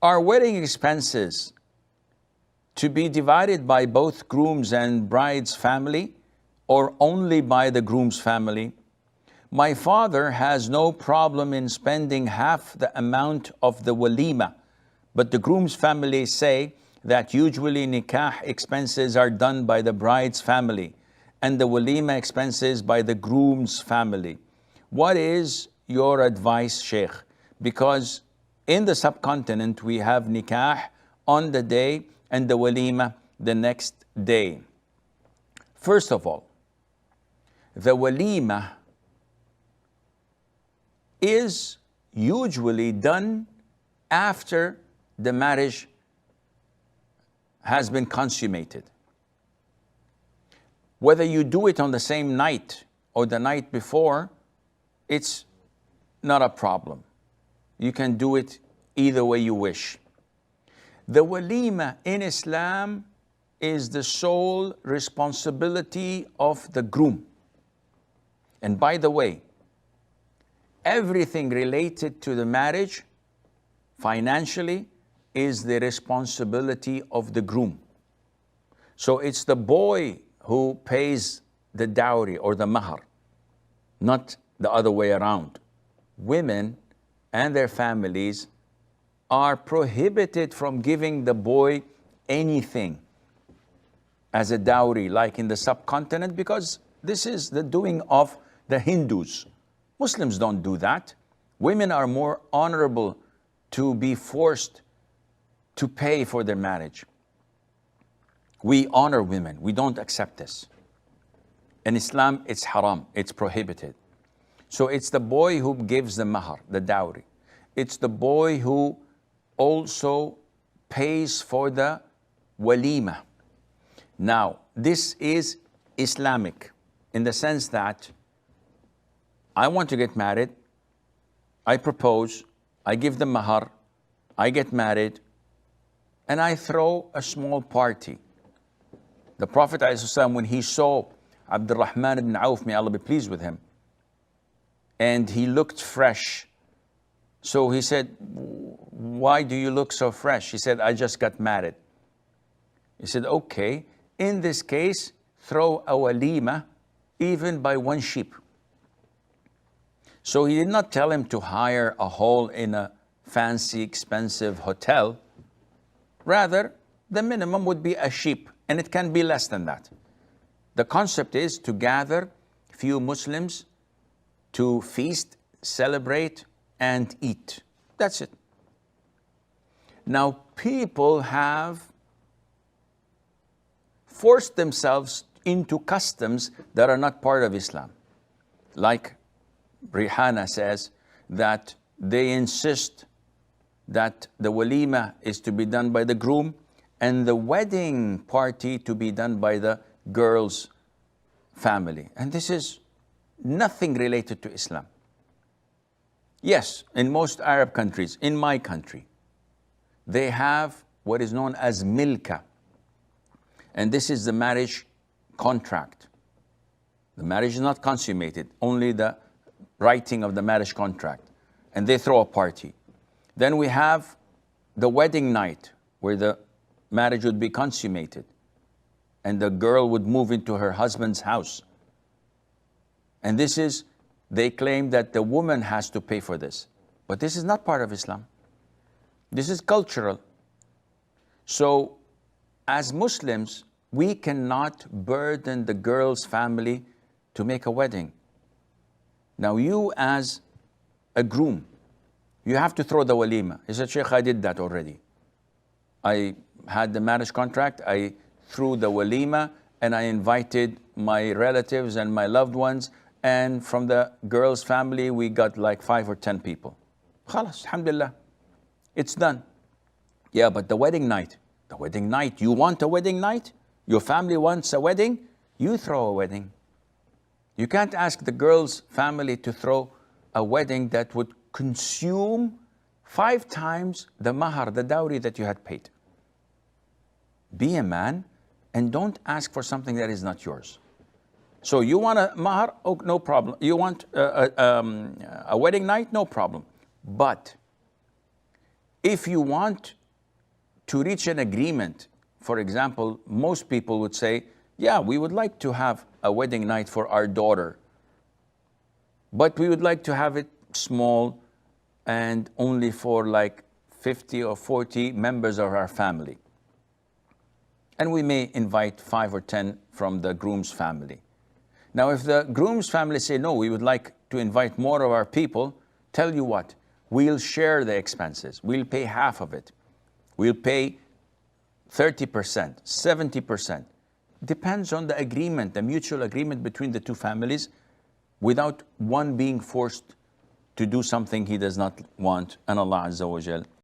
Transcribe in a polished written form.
Are wedding expenses to be divided by both groom's and bride's family, or only by the groom's family? My father has no problem in spending half the amount of the walima, but the groom's family say that usually nikah expenses are done by the bride's family and the walima expenses by the groom's family. What is your advice, Sheikh? Because in the subcontinent we have nikah on the day and the walima the next day. First of all, the walima is usually done after the marriage has been consummated. Whether you do it on the same night or the night before, it's not a problem. You can do it either way you wish. The walima in Islam is the sole responsibility of the groom. And by the way, everything related to the marriage financially is the responsibility of the groom. So it's the boy who pays the dowry or the mahr, not the other way around. Women and their families are prohibited from giving the boy anything as a dowry, like in the subcontinent, because this is the doing of the Hindus. Muslims don't do that. Women are more honorable to be forced to pay for their marriage. We honor women. We don't accept this. In Islam, it's haram. It's prohibited. So it's the boy who gives the mahr, the dowry. It's the boy who also pays for the walima. Now, this is Islamic in the sense that I want to get married, I propose, I give the mahr, I get married, and I throw a small party. The Prophet ﷺ, when he saw Abdurrahman ibn Auf, may Allah be pleased with him, and he looked fresh, so he said, why do you look so fresh? He said, I just got married. He said, okay, in this case, throw a walima even by one sheep. So he did not tell him to hire a hall in a fancy, expensive hotel. Rather, the minimum would be a sheep, and it can be less than that. The concept is to gather few Muslims to feast, celebrate, and eat. That's it. Now, people have forced themselves into customs that are not part of Islam. Like Rihanna says that they insist that the walima is to be done by the groom and the wedding party to be done by the girl's family. And this is nothing related to Islam. Yes, in most Arab countries, in my country, they have what is known as milka. And this is the marriage contract. The marriage is not consummated, only the writing of the marriage contract. And they throw a party. Then we have the wedding night, where the marriage would be consummated and the girl would move into her husband's house. And this is, they claim that the woman has to pay for this. But this is not part of Islam. This is cultural. So, as Muslims, we cannot burden the girl's family to make a wedding. Now you as a groom, you have to throw the walima. He said, Sheikh, I did that already. I had the marriage contract, I threw the walima, and I invited my relatives and my loved ones, and from the girl's family, we got like 5 or 10 people. Khalas, alhamdulillah, it's done. Yeah, but the wedding night, you want a wedding night? Your family wants a wedding? You throw a wedding. You can't ask the girl's family to throw a wedding that would consume 5 times the mahr, the dowry that you had paid. Be a man and don't ask for something that is not yours. So you want a mahr? Oh, no problem. You want a wedding night? No problem. But If you want to reach an agreement, for example, most people would say, yeah, we would like to have a wedding night for our daughter, but we would like to have it small and only for like 50 or 40 members of our family. And we may invite 5 or 10 from the groom's family. Now, if the groom's family say, no, we would like to invite more of our people, tell you what, we'll share the expenses. We'll pay half of it. We'll pay 30%, 70%. Depends on the agreement, the mutual agreement between the two families, without one being forced to do something he does not want. And Allah Azza wa Jal